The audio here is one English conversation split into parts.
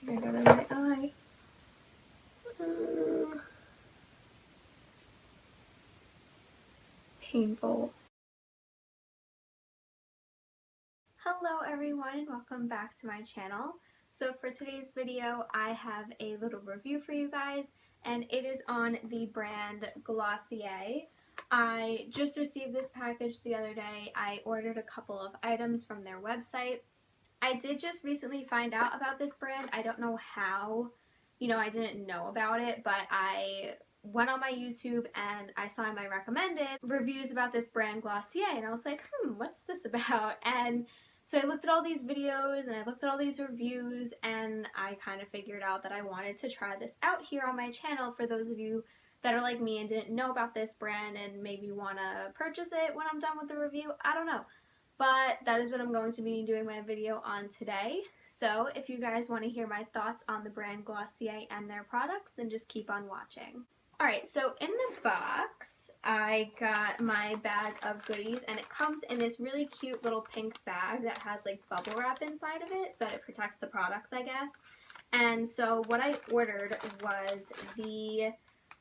I got it in my eye. Painful. Hello everyone and welcome back to my channel. So for today's video I have a little review for you guys and it is on the brand Glossier. I just received this package the other day. I ordered a couple of items from their website. I did just recently find out about this brand. I don't know how, I didn't know about it, but I went on my YouTube and I saw in my recommended reviews about this brand Glossier and I was like, what's this about? And so I looked at all these videos and I looked at all these reviews and I kind of figured out that I wanted to try this out here on my channel for those of you that are like me and didn't know about this brand and maybe want to purchase it when I'm done with the review. I don't know. But that is what I'm going to be doing my video on today. So if you guys want to hear my thoughts on the brand Glossier and their products, then just keep on watching. Alright, so in the box, I got my bag of goodies, and it comes in this really cute little pink bag that has like bubble wrap inside of it so that it protects the products, I guess. And so what I ordered was the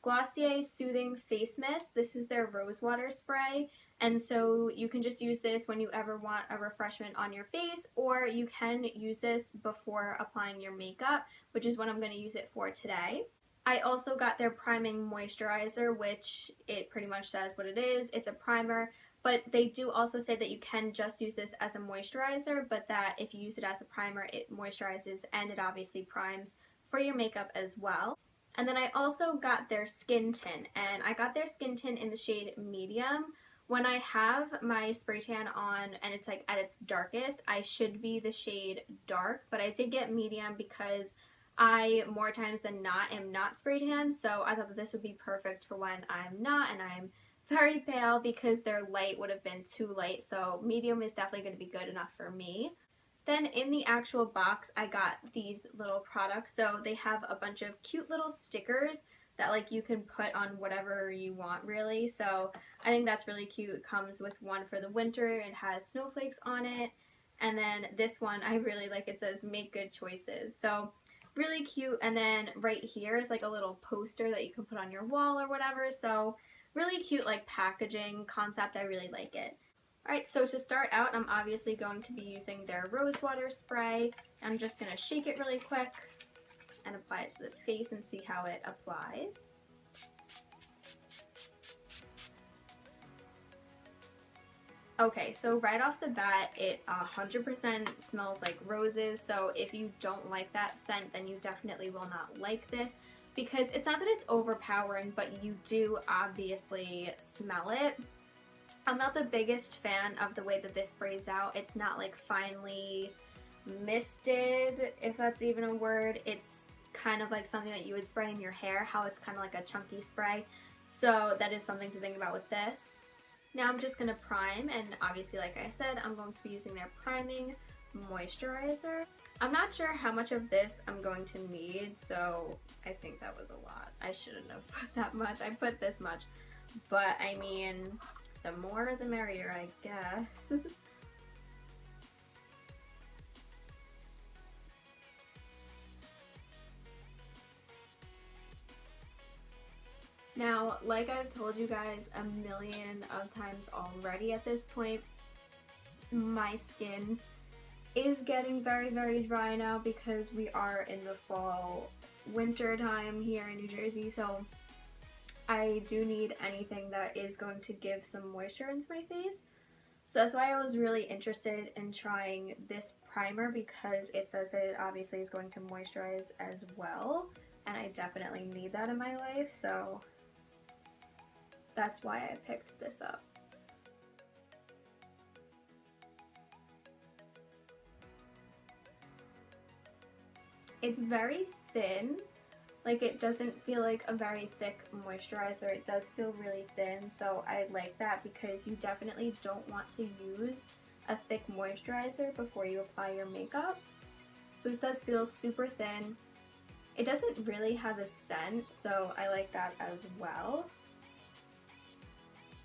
Glossier Soothing Face Mist. This is their rose water spray. And so you can just use this when you ever want a refreshment on your face, or you can use this before applying your makeup, which is what I'm going to use it for today. I also got their priming moisturizer, which it pretty much says what it is. It's a primer, but they do also say that you can just use this as a moisturizer, but that if you use it as a primer, it moisturizes and it obviously primes for your makeup as well. And then I also got their skin tint, and I got their skin tint in the shade medium. When I have my spray tan on and it's like at its darkest, I should be the shade dark, but I did get medium because I, more times than not, am not spray tan, so I thought that this would be perfect for when I'm not and I'm very pale, because their light would have been too light, so medium is definitely going to be good enough for me. Then in the actual box, I got these little products. So they have a bunch of cute little stickers that like you can put on whatever you want, really. So I think that's really cute. It comes with one for the winter. It has snowflakes on it. And then this one I really like. It says make good choices. So really cute. And then right here is like a little poster that you can put on your wall or whatever. So really cute, like packaging concept. I really like it. Alright, so to start out, I'm obviously going to be using their rose water spray. I'm just going to shake it really quick and apply it to the face and see how it applies. Okay, so right off the bat, it 100% smells like roses, so if you don't like that scent, then you definitely will not like this, because it's not that it's overpowering, but you do obviously smell it. I'm not the biggest fan of the way that this sprays out. It's not like finely misted, if that's even a word. It's kind of like something that you would spray in your hair, how it's kind of like a chunky spray. So that is something to think about with this. Now I'm just going to prime, and obviously, like I said, I'm going to be using their priming moisturizer. I'm not sure how much of this I'm going to need, so I think that was a lot. I shouldn't have put that much. I put this much, but I mean, the more the merrier, I guess. Now, like I've told you guys a million of times already at this point, my skin is getting very, very dry now because we are in the fall winter time here in New Jersey, so I do need anything that is going to give some moisture into my face. So that's why I was really interested in trying this primer, because it says it obviously is going to moisturize as well, and I definitely need that in my life, so that's why I picked this up. It's very thin. Like, it doesn't feel like a very thick moisturizer. It does feel really thin, so I like that, because you definitely don't want to use a thick moisturizer before you apply your makeup. So this does feel super thin. It doesn't really have a scent, so I like that as well.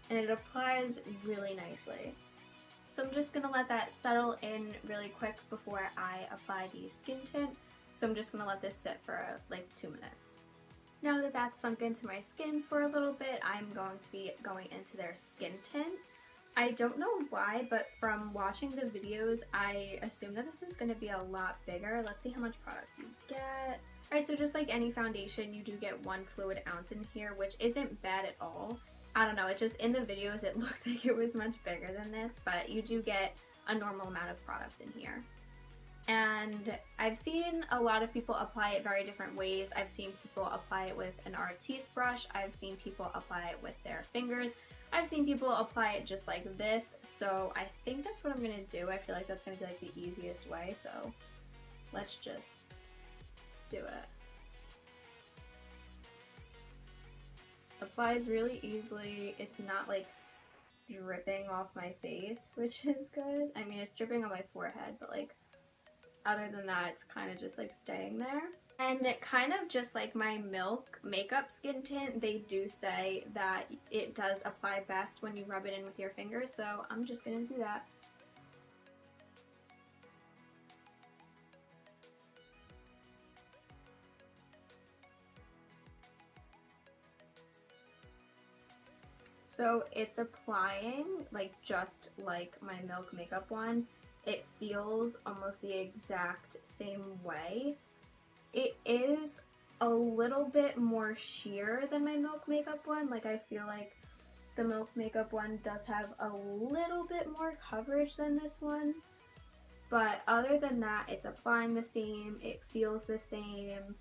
And it applies really nicely. So I'm just going to let that settle in really quick before I apply the skin tint. So I'm just going to let this sit for like 2 minutes. Now that that's sunk into my skin for a little bit, I'm going to be going into their skin tint. I don't know why, but from watching the videos, I assumed that this was going to be a lot bigger. Let's see how much product you get. Alright, so just like any foundation, you do get 1 fluid ounce in here, which isn't bad at all. I don't know, it just, in the videos, it looked like it was much bigger than this, but you do get a normal amount of product in here. And I've seen a lot of people apply it very different ways. I've seen people apply it with an artiste brush. I've seen people apply it with their fingers. I've seen people apply it just like this. So I think that's what I'm going to do. I feel like that's going to be like the easiest way. So let's just do it. Applies really easily. It's not like dripping off my face, which is good. I mean, it's dripping on my forehead, but like other than that, it's kind of just like staying there. And kind of just like my Milk makeup skin tint, they do say that it does apply best when you rub it in with your fingers, so I'm just gonna do that. So it's applying like just like my Milk makeup one. It feels almost the exact same way. It is a little bit more sheer than my Milk makeup one. Like I feel like the Milk makeup one does have a little bit more coverage than this one. But other than that, it's applying the same, it feels the same.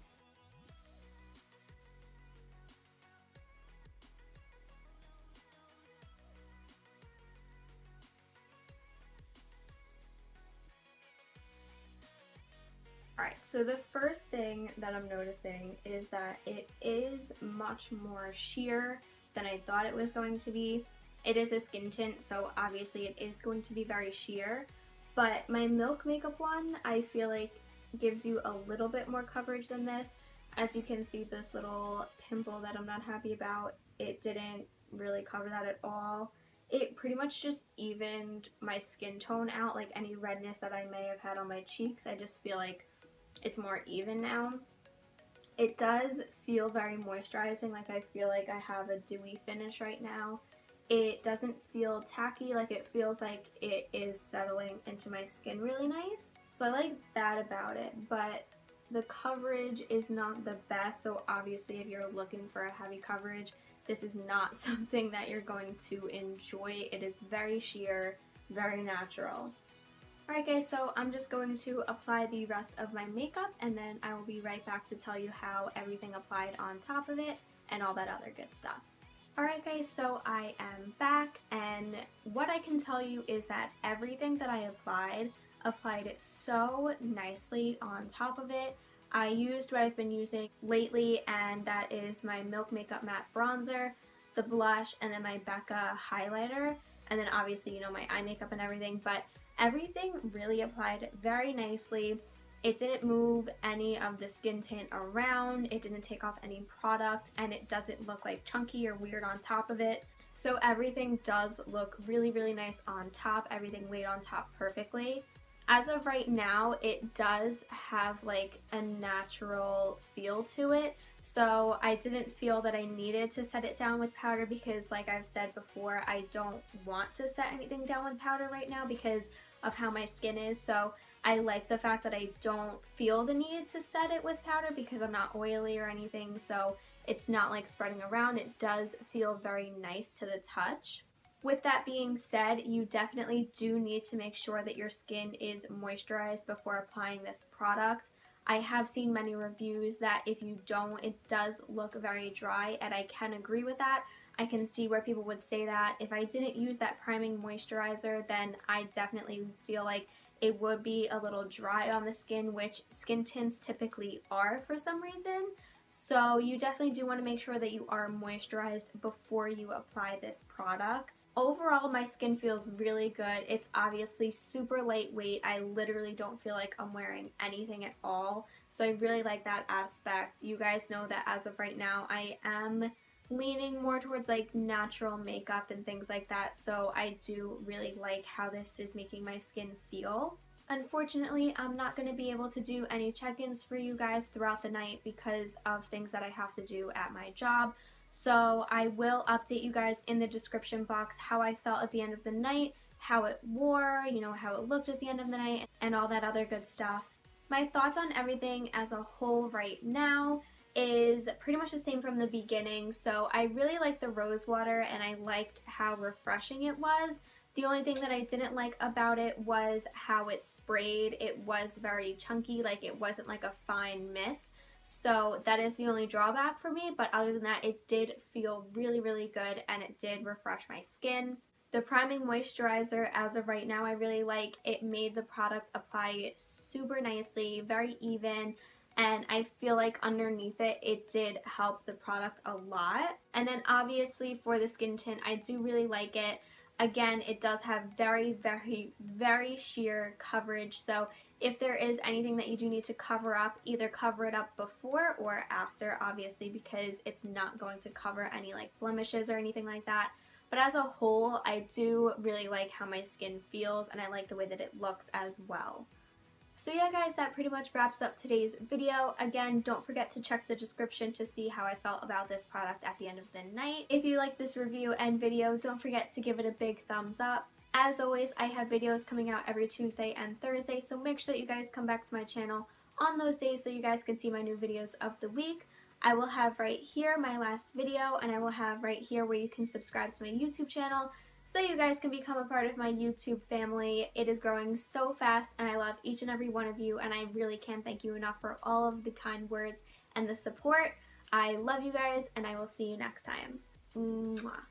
Alright, so the first thing that I'm noticing is that it is much more sheer than I thought it was going to be. It is a skin tint, so obviously it is going to be very sheer. But my Milk makeup one, I feel like gives you a little bit more coverage than this. As you can see, this little pimple that I'm not happy about, it didn't really cover that at all. It pretty much just evened my skin tone out, like any redness that I may have had on my cheeks. I just feel like it's more even now. It does feel very moisturizing, like I feel like I have a dewy finish right now. It doesn't feel tacky, like it feels like it is settling into my skin really nice. So I like that about it, but the coverage is not the best, so obviously if you're looking for a heavy coverage, this is not something that you're going to enjoy. It is very sheer, very natural. Alright guys, so I'm just going to apply the rest of my makeup and then I will be right back to tell you how everything applied on top of it and all that other good stuff. Alright guys, so I am back and what I can tell you is that everything that I applied it so nicely on top of it. I used what I've been using lately and that is my Milk Makeup Matte Bronzer, the blush, and then my Becca highlighter, and then obviously you know my eye makeup and everything, but everything really applied very nicely. It didn't move any of the skin tint around, it didn't take off any product, and it doesn't look like chunky or weird on top of it. So everything does look really, really nice on top. Everything laid on top perfectly. As of right now, it does have like a natural feel to it. So I didn't feel that I needed to set it down with powder because like I've said before, I don't want to set anything down with powder right now because of how my skin is. So I like the fact that I don't feel the need to set it with powder because I'm not oily or anything. So it's not like spreading around. It does feel very nice to the touch. With that being said, you definitely do need to make sure that your skin is moisturized before applying this product. I have seen many reviews that if you don't, it does look very dry, and I can agree with that. I can see where people would say that. If I didn't use that priming moisturizer, then I definitely feel like it would be a little dry on the skin, which skin tints typically are for some reason. So you definitely do want to make sure that you are moisturized before you apply this product. Overall, my skin feels really good. It's obviously super lightweight. I literally don't feel like I'm wearing anything at all. So I really like that aspect. You guys know that as of right now, I am leaning more towards like natural makeup and things like that. So I do really like how this is making my skin feel. Unfortunately, I'm not going to be able to do any check-ins for you guys throughout the night because of things that I have to do at my job. So I will update you guys in the description box how I felt at the end of the night, how it wore, you know, how it looked at the end of the night, and all that other good stuff. My thoughts on everything as a whole right now is pretty much the same from the beginning. So I really liked the rose water and I liked how refreshing it was. The only thing that I didn't like about it was how it sprayed. It was very chunky, like it wasn't like a fine mist. So that is the only drawback for me, but other than that, it did feel really, really good and it did refresh my skin. The priming moisturizer, as of right now, I really like. It made the product apply super nicely, very even, and I feel like underneath it, it did help the product a lot. And then obviously for the skin tint, I do really like it. Again, it does have very, very, very sheer coverage, so if there is anything that you do need to cover up, either cover it up before or after, obviously, because it's not going to cover any like blemishes or anything like that. But as a whole, I do really like how my skin feels and I like the way that it looks as well. So yeah guys, that pretty much wraps up today's video. Again, don't forget to check the description to see how I felt about this product at the end of the night. If you like this review and video, don't forget to give it a big thumbs up. As always, I have videos coming out every Tuesday and Thursday, so make sure that you guys come back to my channel on those days so you guys can see my new videos of the week. I will have right here my last video, and I will have right here where you can subscribe to my YouTube channel so you guys can become a part of my YouTube family. It is growing so fast and I love each and every one of you, and I really can't thank you enough for all of the kind words and the support. I love you guys and I will see you next time. Mwah.